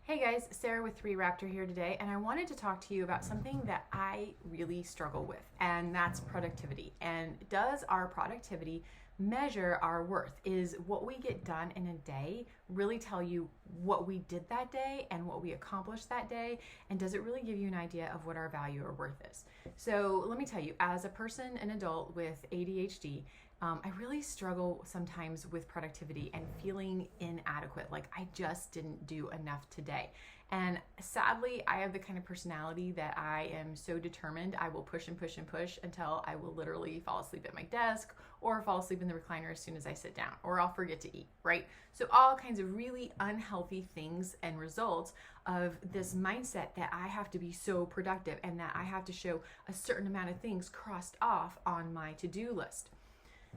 Hey guys, Sarah with 3 Raptor here today, and I wanted to talk to you about something that I really struggle with, and that's productivity. And does our productivity measure our worth? Is what we get done in a day really tell you what we did that day and what we accomplished that day? And does it really give you an idea of what our value or worth is? So let me tell you, as a person, an adult with ADHD, I really struggle sometimes with productivity and feeling inadequate, like I just didn't do enough today. And sadly, I have the kind of personality that I am so determined, I will push and push and push until I will literally fall asleep at my desk or fall asleep in the recliner as soon as I sit down, or I'll forget to eat, right? So all kinds of really unhealthy things and results of this mindset that I have to be so productive and that I have to show a certain amount of things crossed off on my to-do list.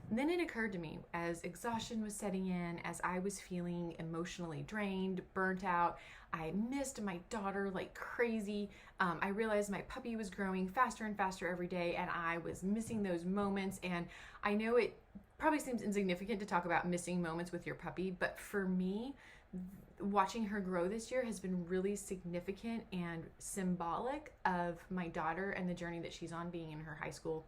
And then it occurred to me as exhaustion was setting in, as I was feeling emotionally drained, burnt out, I missed my daughter like crazy. I realized my puppy was growing faster and faster every day, and I was missing those moments. And I know it probably seems insignificant to talk about missing moments with your puppy, but for me, watching her grow this year has been really significant and symbolic of my daughter and the journey that she's on being in her high school,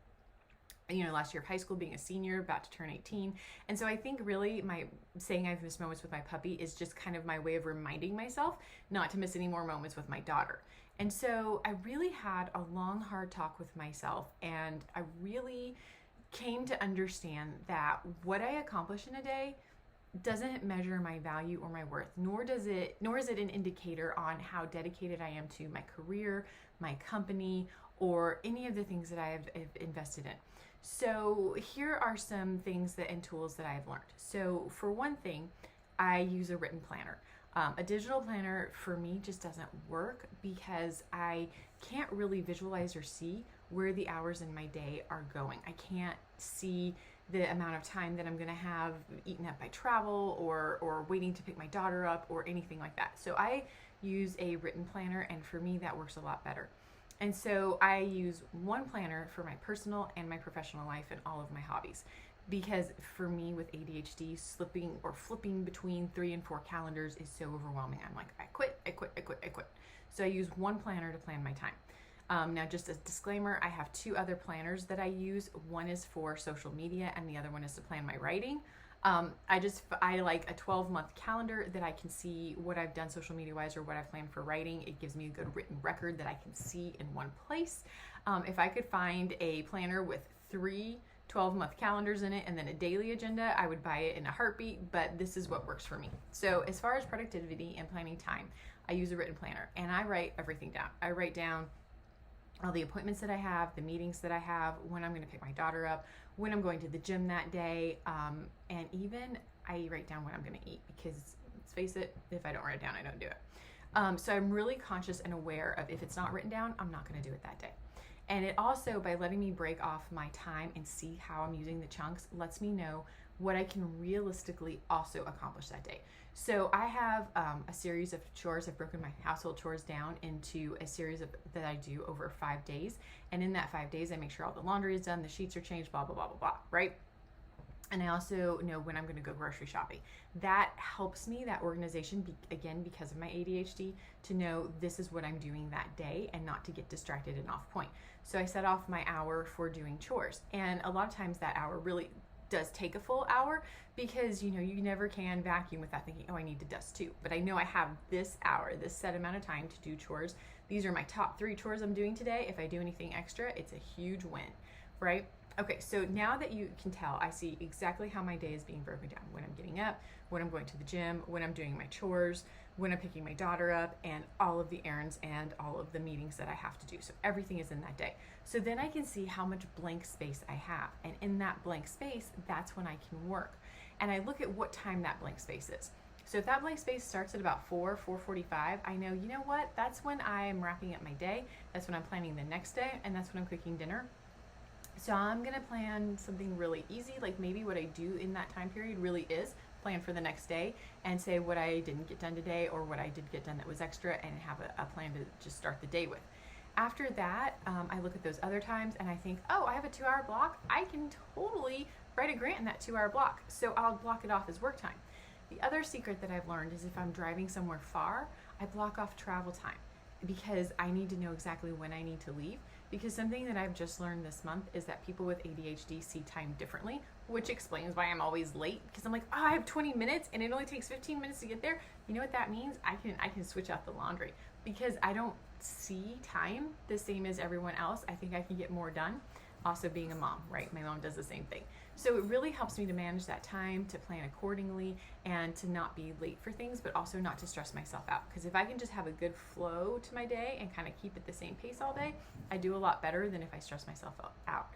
last year of high school, being a senior, about to turn 18. And so I think really my saying I've missed moments with my puppy is just kind of my way of reminding myself not to miss any more moments with my daughter. And so I really had a long, hard talk with myself, and I really came to understand that what I accomplish in a day doesn't measure my value or my worth, nor is it an indicator on how dedicated I am to my career, my company, or any of the things that I have invested in. So here are some things and tools that I have learned. So for one thing, I use a written planner. A digital planner for me just doesn't work because I can't really visualize or see where the hours in my day are going. I can't see the amount of time that I'm gonna have eaten up by travel or waiting to pick my daughter up or anything like that. So I use a written planner, and for me that works a lot better. And so I use one planner for my personal and my professional life and all of my hobbies. Because for me with ADHD, slipping or flipping between 3 and 4 calendars is so overwhelming. I'm like, I quit. So I use one planner to plan my time. Now, just as a disclaimer, I have 2 other planners that I use. One is for social media and the other one is to plan my writing. I like a 12-month calendar that I can see what I've done social media wise or what I've planned for writing. It gives me a good written record that I can see in one place. If I could find a planner with 3 12-month calendars in it and then a daily agenda, I would buy it in a heartbeat, but this is what works for me. So as far as productivity and planning time, I use a written planner and I write everything down. I write down all the appointments that I have, the meetings that I have, when I'm going to pick my daughter up, when I'm going to the gym that day, and even I write down what I'm going to eat, because let's face it, if I don't write it down, I don't do it. So I'm really conscious and aware of, if it's not written down, I'm not going to do it that day. And it also, by letting me break off my time and see how I'm using the chunks, lets me know what I can realistically also accomplish that day. So I have a series of chores. I've broken my household chores down into a series that I do over 5 days. And in that 5 days, I make sure all the laundry is done, the sheets are changed, blah, blah, blah, blah, blah, right? And I also know when I'm going to go grocery shopping. That helps me, that organization, again, because of my ADHD, to know this is what I'm doing that day and not to get distracted and off point. So I set off my hour for doing chores. And a lot of times that hour really does take a full hour, because you never can vacuum without thinking, oh, I need to dust too. But I know I have this hour, this set amount of time to do chores. These are my top 3 chores I'm doing today. If I do anything extra, it's a huge win, right? Okay, so now that you can tell, I see exactly how my day is being broken down. When I'm getting up, when I'm going to the gym, when I'm doing my chores, when I'm picking my daughter up, and all of the errands and all of the meetings that I have to do. So everything is in that day. So then I can see how much blank space I have. And in that blank space, that's when I can work. And I look at what time that blank space is. So if that blank space starts at about 4:45, I know, you know what? That's when I am wrapping up my day. That's when I'm planning the next day, and that's when I'm cooking dinner. So I'm gonna plan something really easy, like maybe what I do in that time period really is plan for the next day and say what I didn't get done today or what I did get done that was extra, and have a plan to just start the day with. After that, I look at those other times and I think, oh, I have a 2-hour block. I can totally write a grant in that 2-hour block. So I'll block it off as work time. The other secret that I've learned is if I'm driving somewhere far, I block off travel time because I need to know exactly when I need to leave. Because something that I've just learned this month is that people with ADHD see time differently, which explains why I'm always late, because I'm like, oh, I have 20 minutes and it only takes 15 minutes to get there. You know what that means? I can switch out the laundry because I don't see time the same as everyone else. I think I can get more done. Also being a mom, right? My mom does the same thing. So it really helps me to manage that time, to plan accordingly, and to not be late for things, but also not to stress myself out. Because if I can just have a good flow to my day and kind of keep it the same pace all day, I do a lot better than if I stress myself out.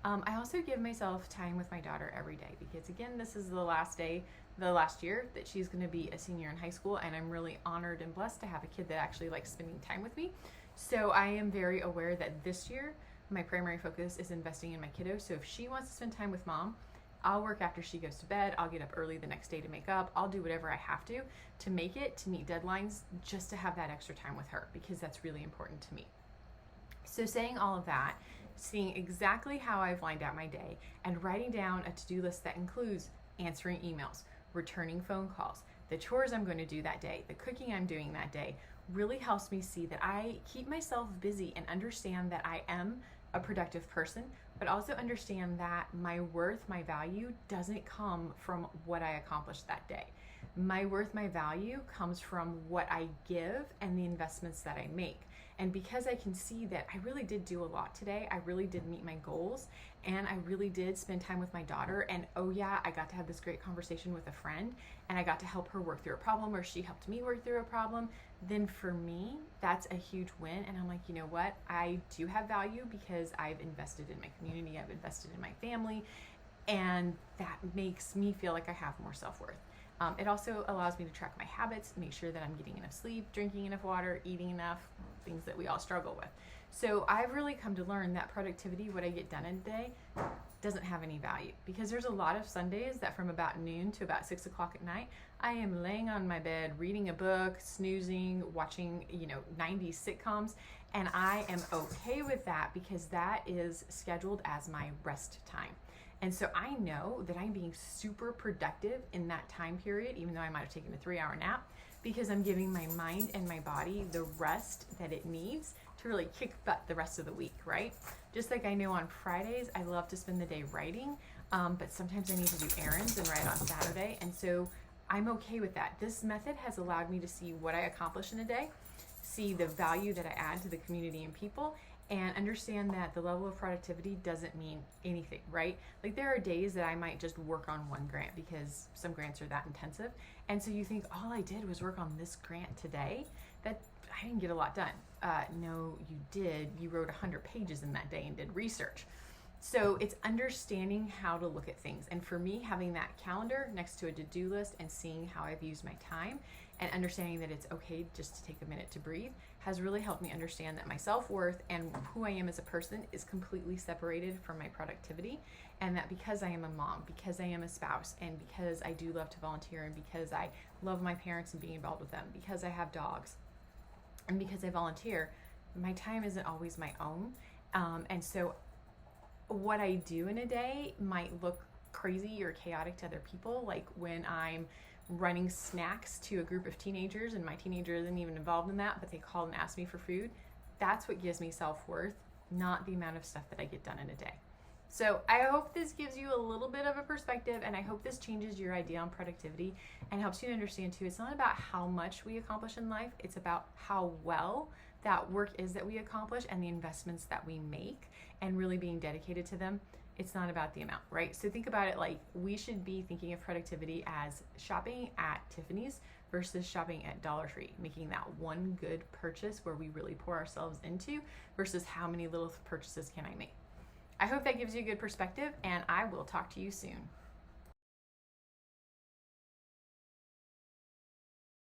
I also give myself time with my daughter every day because, again, this is the last year that she's going to be a senior in high school, and I'm really honored and blessed to have a kid that actually likes spending time with me. So I am very aware that this year, my primary focus is investing in my kiddo. So if she wants to spend time with mom, I'll work after she goes to bed. I'll get up early the next day to make up. I'll do whatever I have to make it, to meet deadlines, just to have that extra time with her, because that's really important to me. So saying all of that, seeing exactly how I've lined out my day and writing down a to-do list that includes answering emails, returning phone calls, the chores I'm going to do that day, the cooking I'm doing that day, really helps me see that I keep myself busy and understand that I am a productive person, but also understand that my worth, my value doesn't come from what I accomplished that day. My worth, my value comes from what I give and the investments that I make. And because I can see that I really did do a lot today, I really did meet my goals, and I really did spend time with my daughter, and oh yeah, I got to have this great conversation with a friend, and I got to help her work through a problem, or she helped me work through a problem, then for me, that's a huge win. And I'm like, you know what? I do have value because I've invested in my community, I've invested in my family, and that makes me feel like I have more self-worth. It also allows me to track my habits, make sure that I'm getting enough sleep, drinking enough water, eating enough, things that we all struggle with. So I've really come to learn that productivity, what I get done in a day, doesn't have any value, because there's a lot of Sundays that from about noon to about 6 o'clock at night, I am laying on my bed, reading a book, snoozing, watching, 90s sitcoms, and I am okay with that because that is scheduled as my rest time. And so I know that I'm being super productive in that time period, even though I might have taken a 3-hour nap, because I'm giving my mind and my body the rest that it needs to really kick butt the rest of the week, right? Just like I know on Fridays, I love to spend the day writing, but sometimes I need to do errands and write on Saturday. And so I'm okay with that. This method has allowed me to see what I accomplish in a day, see the value that I add to the community and people, and understand that the level of productivity doesn't mean anything, right? Like there are days that I might just work on one grant because some grants are that intensive. And so you think, all I did was work on this grant today, that I didn't get a lot done. No, you did. You wrote 100 pages in that day and did research. So it's understanding how to look at things. And for me, having that calendar next to a to-do list and seeing how I've used my time and understanding that it's okay just to take a minute to breathe has really helped me understand that my self-worth and who I am as a person is completely separated from my productivity, and that because I am a mom, because I am a spouse, and because I do love to volunteer, and because I love my parents and being involved with them, because I have dogs, and because I volunteer, my time isn't always my own. And so what I do in a day might look crazy or chaotic to other people, like when I'm running snacks to a group of teenagers and my teenager isn't even involved in that, but they call and ask me for food. That's what gives me self-worth, not the amount of stuff that I get done in a day. So I hope this gives you a little bit of a perspective, and I hope this changes your idea on productivity and helps you to understand too, it's not about how much we accomplish in life, it's about how well that work is that we accomplish and the investments that we make and really being dedicated to them. It's not about the amount, right? So think about it like we should be thinking of productivity as shopping at Tiffany's versus shopping at Dollar Tree, making that one good purchase where we really pour ourselves into versus how many little purchases can I make. I hope that gives you a good perspective, and I will talk to you soon.